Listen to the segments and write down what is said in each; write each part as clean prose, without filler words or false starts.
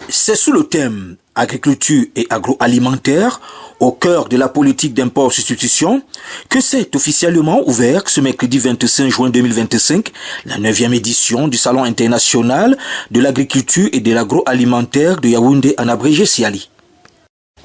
C'est sous le thème agriculture et agroalimentaire, au cœur de la politique d'import-substitution, que s'est officiellement ouvert ce mercredi 25 juin 2025 la 9e édition du Salon international de l'agriculture et de l'agroalimentaire de Yaoundé en abrégé Siali.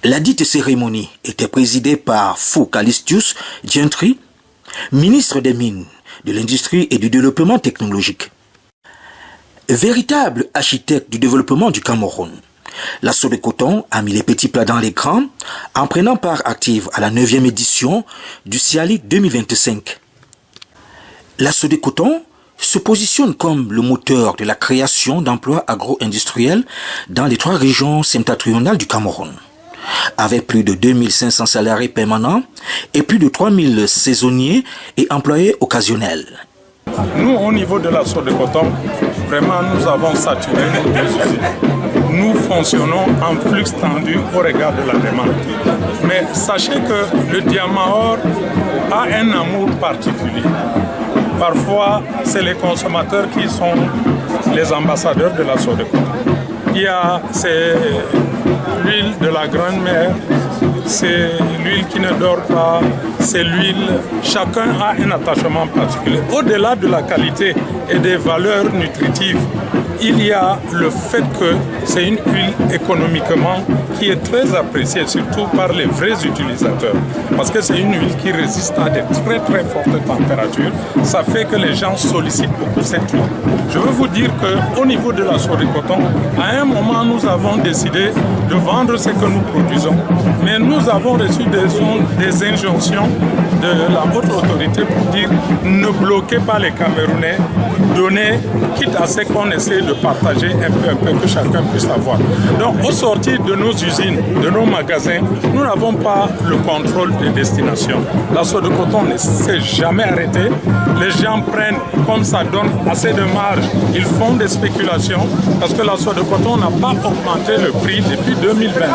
La dite cérémonie était présidée par Fou Calistius Gentry, ministre des Mines, de l'Industrie et du Développement technologique. Véritable architecte du développement du Cameroun, la Sodecoton a mis les petits plats dans les grands en prenant part active à la 9e édition du Siali 2025. La Sodecoton se positionne comme le moteur de la création d'emplois agro-industriels dans les 3 régions septentrionales du Cameroun, avec plus de 2500 salariés permanents et plus de 3000 saisonniers et employés occasionnels. Nous, au niveau de la Sodecoton, vraiment, nous avons saturé nos 2 usines. Nous fonctionnons en flux tendu au regard de la demande. Mais sachez que le diamant or a un amour particulier. Parfois, c'est les consommateurs qui sont les ambassadeurs de la Sodecoton. Il y a l'huile de la Grande Mer, c'est l'huile qui ne dort pas, c'est l'huile. Chacun a un attachement particulier. Au-delà de la qualité et des valeurs nutritives, il y a le fait que c'est une huile économiquement qui est très appréciée, surtout par les vrais utilisateurs. Parce que c'est une huile qui résiste à des très très fortes températures. Ça fait que les gens sollicitent beaucoup cette huile. Je veux vous dire qu'au niveau de la Sodecoton, à un moment, nous avons décidé de vendre ce que nous produisons. Mais nous avons reçu des injonctions de la haute autorité pour dire ne bloquez pas les Camerounais, donnez, quitte à ce qu'on essaie de partager un peu, que chacun puisse avoir. Donc, au sortir de nos usines, de nos magasins, nous n'avons pas le contrôle des destinations. La Sodecoton ne s'est jamais arrêtée. Les gens prennent, comme ça donne assez de marge, ils font des spéculations parce que la Sodecoton n'a pas augmenté le prix depuis 2021.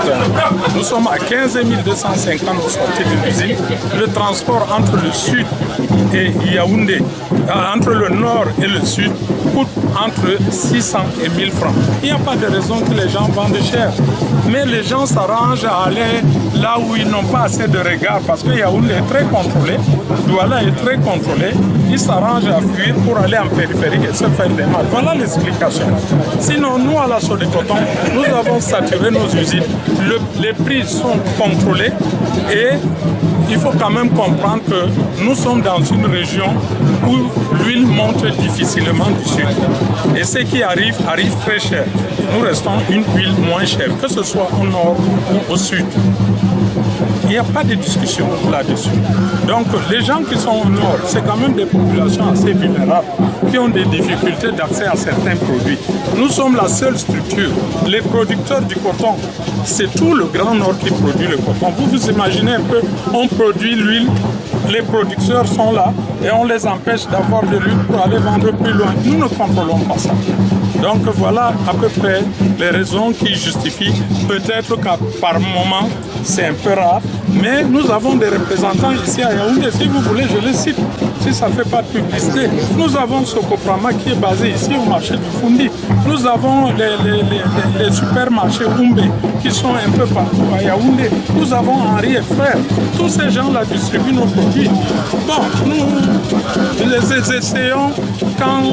Nous sommes à 15 250 au sortir de l'usine. Le transport entre le sud et Yaoundé, entre le nord et le sud, coûte entre 600 et 1000 francs. Il n'y a pas de raison que les gens vendent cher. Mais les gens s'arrangent à aller là où ils n'ont pas assez de regard parce que Yaoundé est très contrôlé, Douala est très contrôlé. Ils s'arrangent à fuir pour aller en périphérie et se faire des mal. Voilà l'explication. Sinon, nous, à la Sodecoton, nous avons saturé nos usines. Les prix sont contrôlés et il faut quand même comprendre que nous sommes dans une région où l'huile monte difficilement du sud. Et ce qui arrive très cher. Nous restons une huile moins chère, que ce soit au nord ou au sud. Il n'y a pas de discussion là-dessus. Donc les gens qui sont au nord, c'est quand même des populations assez vulnérables qui ont des difficultés d'accès à certains produits. Nous sommes la seule structure. Les producteurs du coton, c'est tout le Grand Nord qui produit le coton. Vous vous imaginez un peu, on produit l'huile, les producteurs sont là et on les empêche d'avoir de l'huile pour aller vendre plus loin. Nous ne contrôlons pas ça. Donc voilà à peu près les raisons qui justifient. Peut-être qu'à par moment, c'est un peu rare, mais nous avons des représentants ici à Yaoundé. Si vous voulez, je les cite, si ça ne fait pas de publicité. Nous avons Sokoprama qui est basé ici au marché du Fundi. Nous avons les supermarchés Oumbe qui sont un peu partout à Yaoundé. Nous avons Henri et Frères. Tous ces gens-là distribuent nos produits. Bon, nous les essayons quand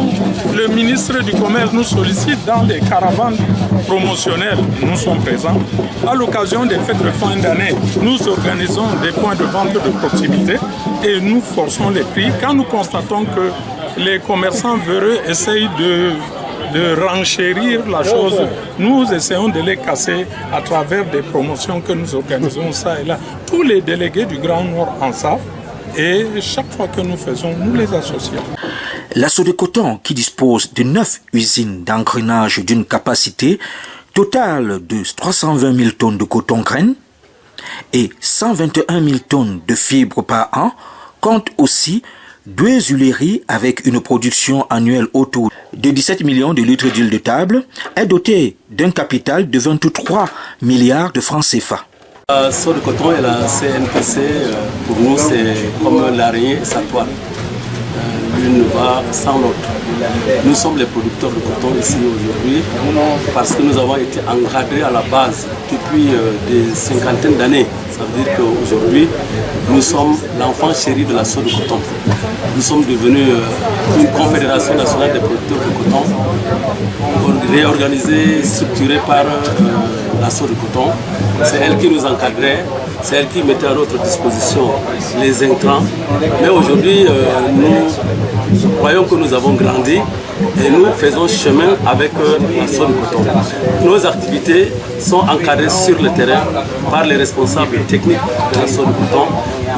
le ministre du Commerce nous sollicite dans les caravanes promotionnelles. Nous sommes présents. À l'occasion des fêtes de fin d'année, nous organisons des points de vente de proximité et nous forçons les prix. Quand nous constatons que les commerçants véreux essayent de renchérir la chose, nous essayons de les casser à travers des promotions que nous organisons ça et là. Tous les délégués du Grand Nord en savent. Et chaque fois que nous faisons, nous les associons. La Sodecoton, qui dispose de 9 usines d'engrenage d'une capacité totale de 320 000 tonnes de coton graine et 121 000 tonnes de fibres par an, compte aussi 2 huileries avec une production annuelle autour de 17 millions de litres d'huile de table, est dotée d'un capital de 23 milliards de francs CFA. La Sodecoton et la CNPC, pour nous, c'est comme l'araignée et sa toile. L'une va sans l'autre. Nous sommes les producteurs de coton ici aujourd'hui parce que nous avons été encadrés à la base depuis des cinquantaines d'années. Ça veut dire qu'aujourd'hui, nous sommes l'enfant chéri de la Sodecoton. Nous sommes devenus une confédération nationale des producteurs de coton, réorganisée, structurée par la Sodecoton. C'est elle qui nous encadrait, c'est elle qui mettait à notre disposition les intrants. Mais aujourd'hui, nous croyons que nous avons grandi et nous faisons chemin avec la Sodecoton. Nos activités sont encadrées sur le terrain par les responsables techniques de la Sodecoton.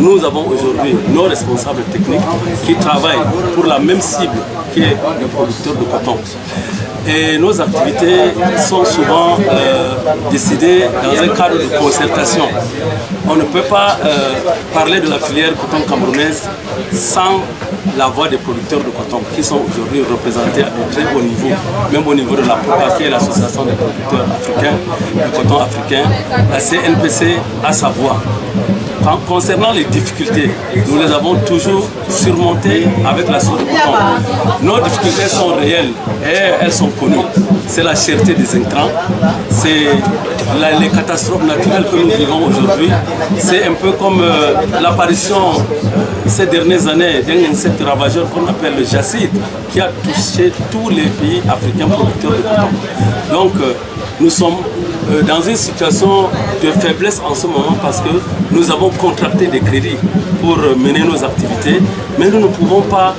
Nous avons aujourd'hui nos responsables techniques qui travaillent pour la même cible qui est le producteur de coton. Et nos activités sont souvent décidées dans un cadre de concertation. On ne peut pas parler de la filière coton camerounaise sans la voix des producteurs de coton qui sont aujourd'hui représentés à de très haut niveau, même au niveau de la POCA qui est l'association des producteurs africains, de coton africain. La CNPC a sa voix. Concernant les difficultés, nous les avons toujours surmontées avec la Sodecoton. Nos difficultés sont réelles et elles sont connues. C'est la cherté des intrants, c'est les catastrophes naturelles que nous vivons aujourd'hui. C'est un peu comme l'apparition ces dernières années d'un insecte ravageur qu'on appelle le jacide, qui a touché tous les pays africains producteurs de coton. Donc nous sommes dans une situation de faiblesse en ce moment parce que nous avons contracté des crédits pour mener nos activités, mais nous ne pouvons pas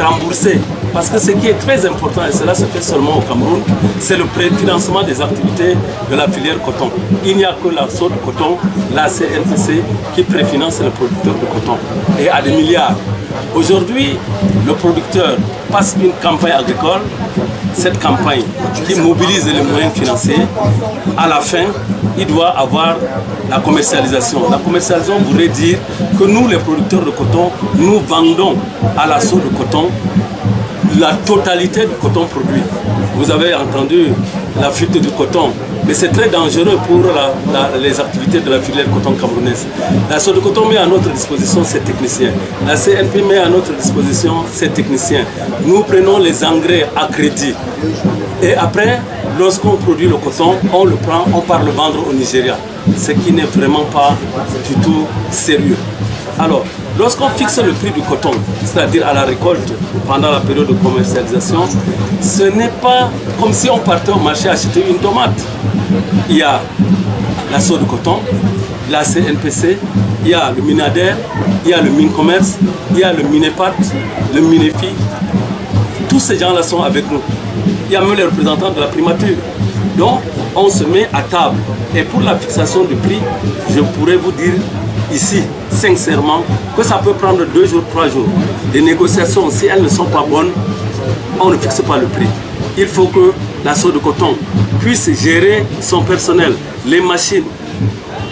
rembourser. Parce que ce qui est très important, et cela se fait seulement au Cameroun, c'est le préfinancement des activités de la filière coton. Il n'y a que la Sodecoton, la CNPC, qui préfinance le producteur de coton, et à des milliards. Aujourd'hui, le producteur passe une campagne agricole, cette campagne qui mobilise les moyens financiers, à la fin, il doit avoir la commercialisation. La commercialisation voudrait dire que nous, les producteurs de coton, nous vendons à la Sodecoton la totalité du coton produit. Vous avez entendu la fuite du coton, mais c'est très dangereux pour les activités de la filière coton camerounaise. La Sodecoton met à notre disposition ses techniciens. La CNP met à notre disposition ses techniciens. Nous prenons les engrais à crédit. Et après, lorsqu'on produit le coton, on le prend, on part le vendre au Nigeria. Ce qui n'est vraiment pas du tout sérieux. Alors, lorsqu'on fixe le prix du coton, c'est-à-dire à la récolte, pendant la période de commercialisation, ce n'est pas comme si on partait au marché acheter une tomate. Il y a la Sodecoton, la CNPC, il y a le Minader, il y a le Mincommerce, il y a le Minepat, le Minefi. Tous ces gens-là sont avec nous. Il y a même les représentants de la primature. Donc, on se met à table. Et pour la fixation du prix, je pourrais vous dire ici, sincèrement, que ça peut prendre 2 jours, 3 jours. Les négociations, si elles ne sont pas bonnes, on ne fixe pas le prix. Il faut que la Sodecoton puisse gérer son personnel, les machines.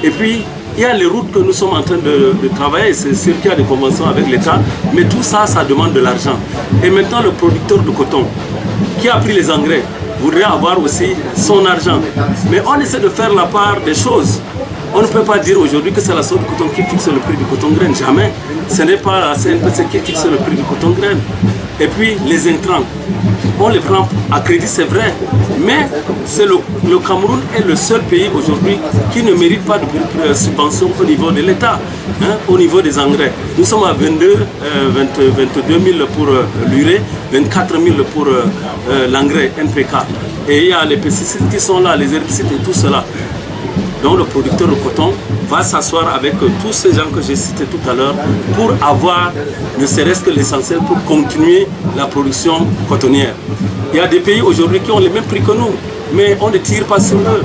Et puis, il y a les routes que nous sommes en train de travailler, c'est sûr qu'il y a des conventions avec l'État, mais tout ça, ça demande de l'argent. Et maintenant, le producteur de coton, qui a pris les engrais, voudrait avoir aussi son argent. Mais on essaie de faire la part des choses. On ne peut pas dire aujourd'hui que c'est la Sodecoton qui fixe le prix du coton graine, jamais. Ce n'est pas la CNPC qui fixe le prix du coton graine. Et puis les intrants, on les prend à crédit, c'est vrai, mais c'est le Cameroun est le seul pays aujourd'hui qui ne mérite pas de subvention au niveau de l'État, hein, au niveau des engrais. Nous sommes à 22 000 pour l'urée, 24 000 pour l'engrais NPK. Et il y a les pesticides qui sont là, les herbicides et tout cela. Donc le producteur de coton va s'asseoir avec tous ces gens que j'ai cités tout à l'heure pour avoir ne serait-ce que l'essentiel pour continuer la production cotonnière. Il y a des pays aujourd'hui qui ont les mêmes prix que nous, mais on ne tire pas sur eux.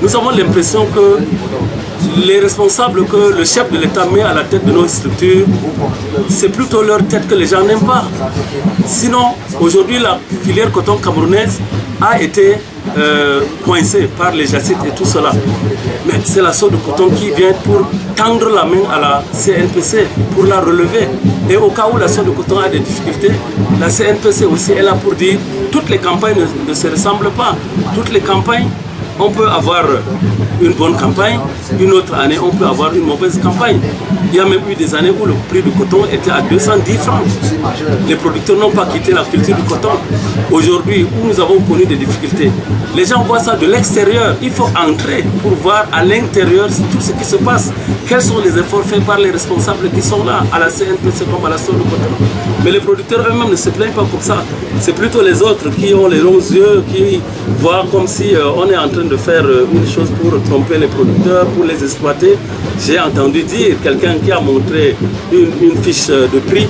Nous avons l'impression que les responsables que le chef de l'État met à la tête de nos structures, c'est plutôt leur tête que les gens n'aiment pas. Sinon, aujourd'hui, la filière coton camerounaise a été coincée par les jacites et tout cela. Mais c'est la sorte de coton qui vient pour tendre la main à la CNPC, pour la relever. Et au cas où la sorte de coton a des difficultés, la CNPC aussi est là pour dire toutes les campagnes ne se ressemblent pas. Toutes les campagnes, on peut avoir une bonne campagne, une autre année on peut avoir une mauvaise campagne. Il y a même eu des années où le prix du coton était à 210 francs. Les producteurs n'ont pas quitté la culture du coton. Aujourd'hui, où nous avons connu des difficultés, les gens voient ça de l'extérieur. Il faut entrer pour voir à l'intérieur tout ce qui se passe. Quels sont les efforts faits par les responsables qui sont là, à la CNPC comme à la SOR de coton. Mais les producteurs eux-mêmes ne se plaignent pas comme ça. C'est plutôt les autres qui ont les longs yeux, qui voient comme si on est en train de faire une chose pour tromper les producteurs, pour les exploiter. J'ai entendu dire quelqu'un qui a montré une fiche de prix,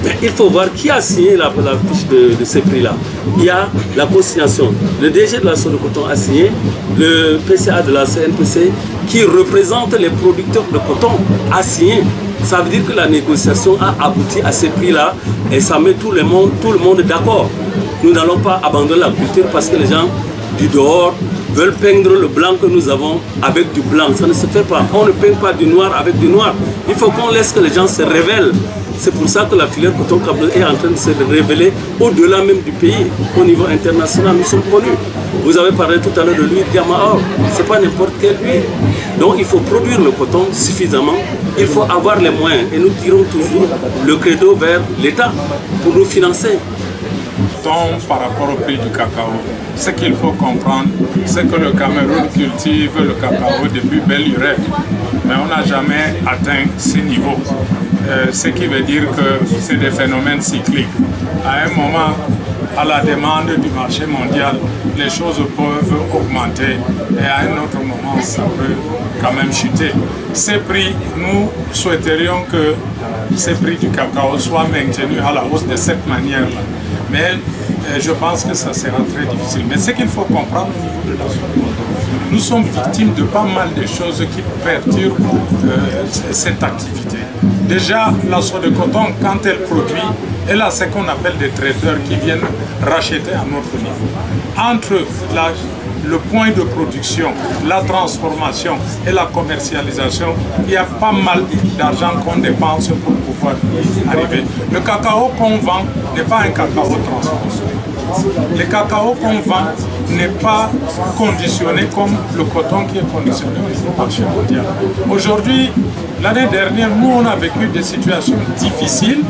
mais il faut voir qui a signé la fiche de ces prix-là. Il y a la consignation. Le DG de la SOR de coton a signé, le PCA de la CNPC qui représente les producteurs de coton a signé. Ça veut dire que la négociation a abouti à ces prix-là et ça met tout le monde d'accord. Nous n'allons pas abandonner la culture parce que les gens du dehors veulent peindre le blanc que nous avons avec du blanc. Ça ne se fait pas. On ne peint pas du noir avec du noir. Il faut qu'on laisse que les gens se révèlent. C'est pour ça que la filière coton camerounaise est en train de se révéler au-delà même du pays. Au niveau international, nous sommes connus. Vous avez parlé tout à l'heure de l'huile Yamaha. Ce n'est pas n'importe quelle huile. Donc il faut produire le coton suffisamment. Il faut avoir les moyens. Et nous tirons toujours le credo vers l'État pour nous financer. Par rapport au prix du cacao, ce qu'il faut comprendre, c'est que le Cameroun cultive le cacao depuis belle lurette, mais on n'a jamais atteint ces niveaux. Ce qui veut dire que c'est des phénomènes cycliques. À un moment, à la demande du marché mondial, les choses peuvent augmenter et à un autre moment, ça peut quand même chuter. Ces prix, nous souhaiterions que ces prix du cacao soient maintenus à la hausse de cette manière-là. Mais je pense que ça sera très difficile. Mais ce qu'il faut comprendre au niveau de la SOR de coton, nous sommes victimes de pas mal de choses qui perturbent cette activité. Déjà, la SOR de coton, quand elle produit, elle a ce qu'on appelle des traiteurs qui viennent racheter à notre niveau. Entre le point de production, la transformation et la commercialisation, il y a pas mal d'argent qu'on dépense pour pouvoir y arriver. Le cacao qu'on vend n'est pas un cacao transformé. Le cacao qu'on vend n'est pas conditionné comme le coton qui est conditionné au niveau marché mondial. Aujourd'hui, l'année dernière, nous on a vécu des situations difficiles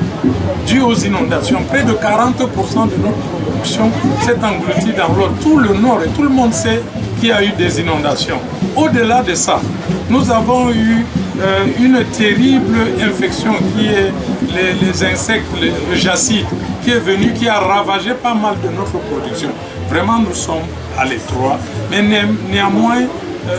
dues aux inondations. Près de 40% de notre production s'est engloutie dans l'eau. Tout le nord et tout le monde sait qu'il y a eu des inondations. Au-delà de ça, nous avons eu une terrible infection qui est les insectes, le jacide, qui est venu, qui a ravagé pas mal de notre production. Vraiment, nous sommes à l'étroit. Mais néanmoins,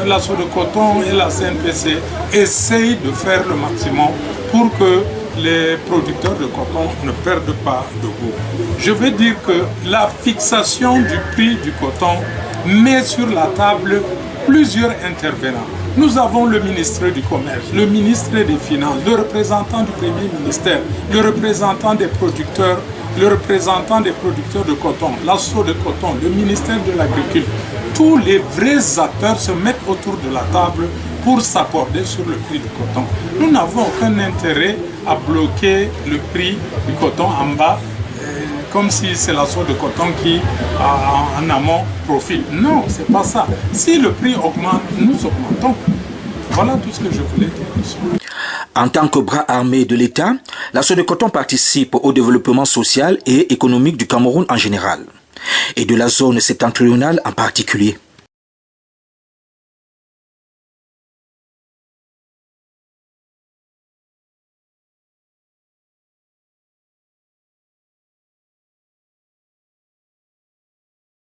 la SOR de coton et la CNPC essayent de faire le maximum pour que les producteurs de coton ne perdent pas de goût. Je veux dire que la fixation du prix du coton met sur la table plusieurs intervenants. Nous avons le ministre du Commerce, le ministre des Finances, le représentant du Premier ministère, le représentant des producteurs, le représentant des producteurs de coton, la SOR de coton, le ministère de l'Agriculture. Tous les vrais acteurs se mettent autour de la table pour s'accorder sur le prix du coton. Nous n'avons aucun intérêt à bloquer le prix du coton en bas, comme si c'est la SOR de coton qui, en amont, profite. Non, c'est pas ça. Si le prix augmente, nous augmentons. Voilà tout ce que je voulais dire. En tant que bras armé de l'État, la SOR de coton participe au développement social et économique du Cameroun en général, et de la zone septentrionale en particulier.